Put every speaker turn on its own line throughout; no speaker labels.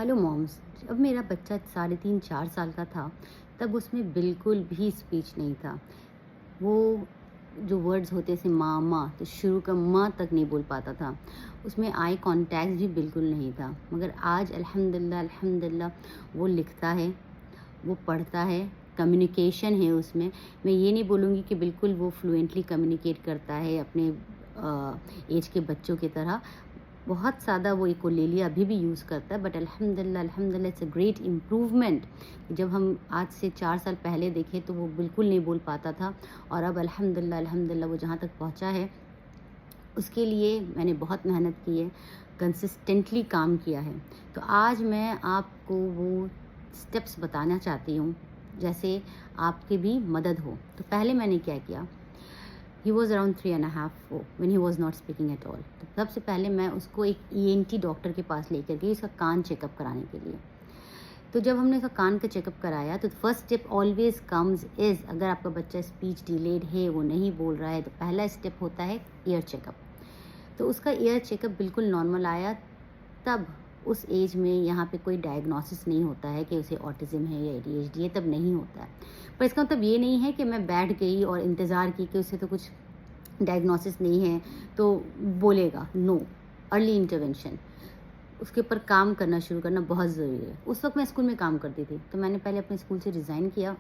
Hello moms. जब मेरा बच्चा 3.5-4 साल का था, तब उसमें बिल्कुल भी स्पीच नहीं था। वो जो वर्ड्स होते थे माँ माँ, तो शुरू का माँ तक नहीं बोल पाता था। उसमें आई कांटेक्ट भी बिल्कुल नहीं था। मगर आज अल्हम्दुलिल्लाह अल्हम्दुलिल्लाह वो लिखता है, वो पढ़ता है, कम्युनिकेशन है उसमें। मैं ये नहीं बोलूँगी कि बिल्कुल वो फ्लुएंटली कम्युनिकेट करता है अपने एज के बच्चों की तरह। बहुत ज़्यादा वो इकोलेली अभी भी यूज़ करता है, बट अल्हम्दुलिल्लाह अल्हम्दुलिल्लाह इट्स अ ग्रेट इम्प्रूवमेंट। जब हम आज से 4 साल पहले देखें तो वो बिल्कुल नहीं बोल पाता था, और अब अल्हम्दुलिल्लाह अल्हम्दुलिल्लाह वो जहाँ तक पहुँचा है, उसके लिए मैंने बहुत मेहनत की है, कंसिस्टेंटली काम किया है। तो आज मैं आपको वो स्टेप्स बताना चाहती हूँ, जैसे आपकी भी मदद हो। तो पहले मैंने क्या किया, he was around 3.5 when he was not speaking at all. तो सबसे पहले मैं उसको एक ईएनटी डॉक्टर के पास लेकर गई, उसका कान चेकअप कराने के लिए। तो जब हमने उसका कान का चेकअप कराया, तो first step always comes is, अगर आपका बच्चा स्पीच डिलेड है, वो नहीं बोल रहा है, तो पहला स्टेप होता है ईयर चेकअप। तो उसका ईयर चेकअप बिल्कुल नॉर्मल आया। तब उस एज में यहाँ पे कोई डायग्नोसिस नहीं होता है कि उसे ऑटिज़म है या एडीएचडी है, तब नहीं होता है। पर इसका मतलब ये नहीं है कि मैं बैठ गई और इंतज़ार की कि उसे तो कुछ डायग्नोसिस नहीं है तो बोलेगा। नो, अर्ली इंटरवेंशन, उसके ऊपर काम करना शुरू करना बहुत ज़रूरी है। उस वक्त मैं स्कूल में काम करती थी, तो मैंने पहले अपने स्कूल से रिज़ाइन किया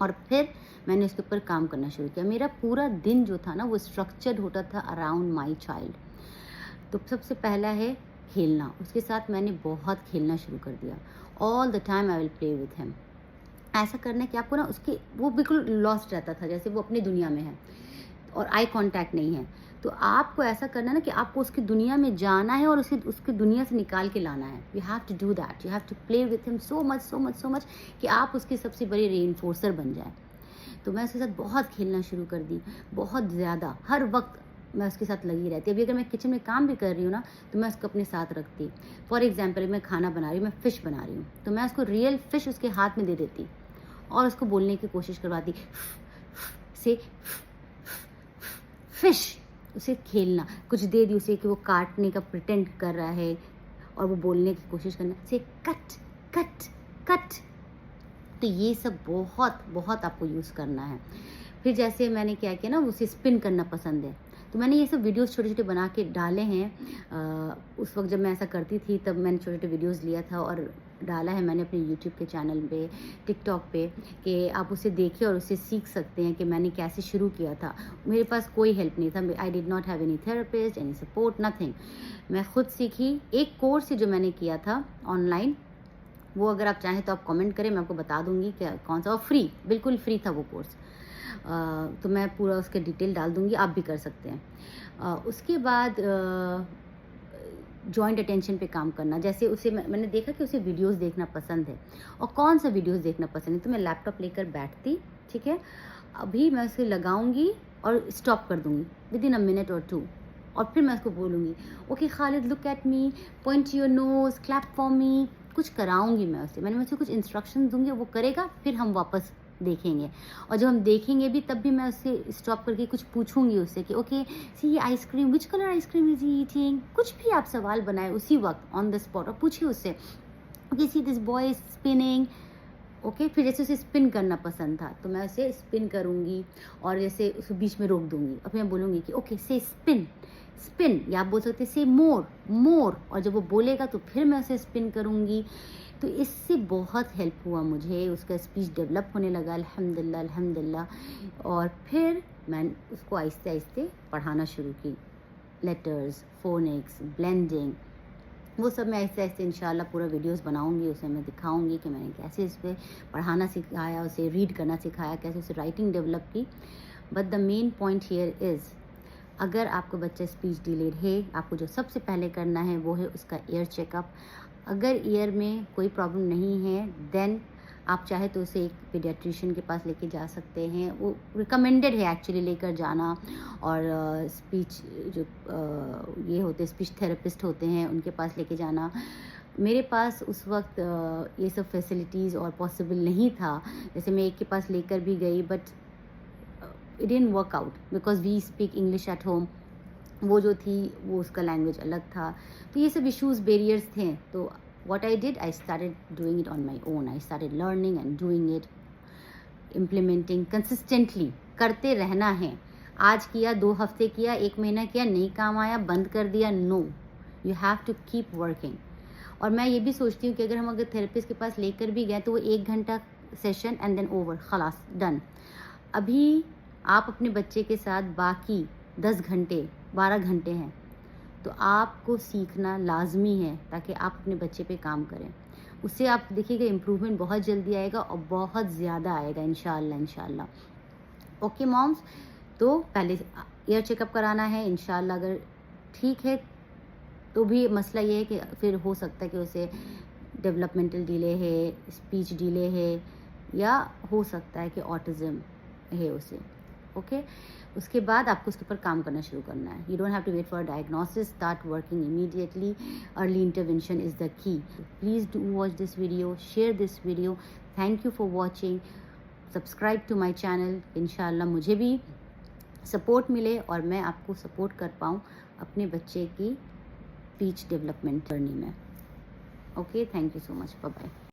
और फिर मैंने उसके ऊपर काम करना शुरू किया। मेरा पूरा दिन जो था ना, वो स्ट्रक्चर्ड होता था अराउंड माई चाइल्ड। तो सबसे पहला है खेलना, उसके साथ मैंने बहुत खेलना शुरू कर दिया। All the time I will play with him. ऐसा करना है कि आपको ना उसके, वो बिल्कुल लॉस्ट रहता था, जैसे वो अपनी दुनिया में है और आई कांटेक्ट नहीं है। तो आपको ऐसा करना है ना कि आपको उसकी दुनिया में जाना है और उसे उसकी दुनिया से निकाल के लाना है। You have to do that, you have to play with him so much so much so much कि आप उसकी सबसे बड़ी रीइंफोर्सर बन जाए। तो मैं उसके साथ बहुत खेलना शुरू कर दी, बहुत ज़्यादा, हर वक्त मैं उसके साथ लगी रहती। अभी अगर मैं किचन में काम भी कर रही हूँ ना, तो मैं उसको अपने साथ रखती। फॉर एग्जाम्पल, मैं खाना बना रही हूँ, मैं फ़िश बना रही हूँ, तो मैं उसको रियल फ़िश उसके हाथ में दे देती और उसको बोलने की कोशिश करवाती से फिश। उसे खेलना, कुछ दे दी उसे कि वो काटने का प्रिटेंड कर रहा है और वो बोलने की कोशिश करना से कट कट कट। तो ये सब बहुत बहुत आपको यूज़ करना है। फिर जैसे मैंने क्या किया ना, उसे स्पिन करना पसंद है, तो मैंने ये सब वीडियोस छोटे-छोटे बना के डाले हैं। उस वक़्त जब मैं ऐसा करती थी, तब मैंने छोटे-छोटे वीडियोस लिया था और डाला है मैंने अपने यूट्यूब के चैनल पे, टिकटॉक पे, कि आप उसे देखिए और उससे सीख सकते हैं कि मैंने कैसे शुरू किया था। मेरे पास कोई हेल्प नहीं था, I did not have any therapist, any support, nothing. मैं खुद सीखी। एक कोर्स जो मैंने किया था ऑनलाइन, वो अगर आप चाहें तो आप कमेंट करें, मैं आपको बता दूँगी क्या कौन सा, और फ्री, बिल्कुल फ्री था वो कोर्स। तो मैं पूरा उसके डिटेल डाल दूँगी, आप भी कर सकते हैं। उसके बाद जॉइंट अटेंशन पे काम करना, जैसे उसे मैंने देखा कि उसे वीडियोस देखना पसंद है, और कौन सा वीडियोस देखना पसंद है, तो मैं लैपटॉप लेकर बैठती, ठीक है? अभी मैं उसे लगाऊँगी और स्टॉप कर दूँगी विदिन अ मिनट और 2, और फिर मैं उसको बोलूँगी, okay Khalid, look at me, point your nose, clap for me. कुछ कराऊँगी मैं उसे, मैंने उसे कुछ इंस्ट्रक्शंस दूँगी, वो करेगा, फिर हम वापस देखेंगे। और जब हम देखेंगे भी, तब भी मैं उससे स्टॉप करके कुछ पूछूँगी उससे कि ओके सी ये ice cream, which colour ice cream is he eating? कुछ भी आप सवाल बनाएँ उसी वक़्त ऑन द स्पॉट, और पूछिए उससे, okay see this boy is spinning. Okay, फिर जैसे उसे स्पिन करना पसंद था, तो मैं उसे स्पिन करूँगी और जैसे उसको बीच में रोक दूँगी और फिर मैं बोलूँगी कि ओके से स्पिन स्पिन, या आप बोल सकते हैं से मोर मोर, और जब वो बोलेगा तो फिर मैं उसे स्पिन करूँगी। तो इससे बहुत हेल्प हुआ मुझे, उसका स्पीच डेवलप होने लगा अल्हम्दुलिल्लाह अल्हम्दुलिल्लाह। और फिर मैं उसको आहिस्ते आहिस्ते पढ़ाना शुरू की, लेटर्स, फोनिक्स, ब्लेंडिंग, वो सब मैं ऐसे-ऐसे इंशाल्लाह पूरा वीडियोस बनाऊँगी, उसे मैं दिखाऊँगी कि मैंने कैसे इस पे पढ़ाना सिखाया, उसे रीड करना सिखाया, कैसे उसे राइटिंग डेवलप की। But the main point here is, अगर आपका बच्चा स्पीच डिलेड है, आपको जो सबसे पहले करना है वो है उसका ईयर चेकअप। अगर ईयर में कोई प्रॉब्लम नहीं है, देन आप चाहे तो उसे एक पीडियाट्रिशियन के पास लेके जा सकते हैं, वो रिकमेंडेड है एक्चुअली लेकर जाना। और स्पीच जो ये होते हैं, स्पीच थेरेपिस्ट होते हैं, उनके पास लेके जाना। मेरे पास उस वक्त ये सब फैसिलिटीज़ और पॉसिबल नहीं था। जैसे मैं एक के पास लेकर भी गई, but it didn't work out because we speak English at home. वो जो थी वो उसका लैंग्वेज अलग था, तो ये सब इश्यूज़, बैरियर्स थे, तो what I did, I started doing it on my own. I started learning and doing it, implementing consistently. करते रहना है. आज किया, 2 हफ्ते किया, 1 महीना किया, नहीं काम आया, बंद कर दिया. No, you have to keep working. और मैं ये भी सोचती हूँ कि अगर हम थेरेपिस्ट के पास लेकर भी गए तो वो 1 घंटा सेशन एंड देन ओवर, खलास, डन. अभी आप अपने बच्चे के साथ बाकी 10 घंटे, 12 घंटे हैं, तो आपको सीखना लाजमी है ताकि आप अपने बच्चे पे काम करें. उससे आप देखिएगा इम्प्रूवमेंट बहुत जल्दी आएगा और बहुत ज़्यादा आएगा इंशाल्लाह इंशाल्लाह. ओके मॉम्स, तो पहले ईयर चेकअप कराना है इंशाल्लाह. अगर ठीक है तो भी मसला ये है कि फिर हो सकता है कि उसे डेवलपमेंटल डिले है, स्पीच डिले है, या हो सकता है कि ऑटिज़म है उसे. ओके, उसके बाद आपको उसके ऊपर काम करना शुरू करना है. You don't have to wait for diagnosis, start working immediately. Early intervention is the key. Please do watch this video, share this video. Thank you for watching. Subscribe to my channel. इंशाल्लाह मुझे भी support मिले और मैं आपको support कर पाऊँ अपने बच्चे की स्पीच डेवलपमेंट जर्नी में. Okay, thank you so much. Bye bye.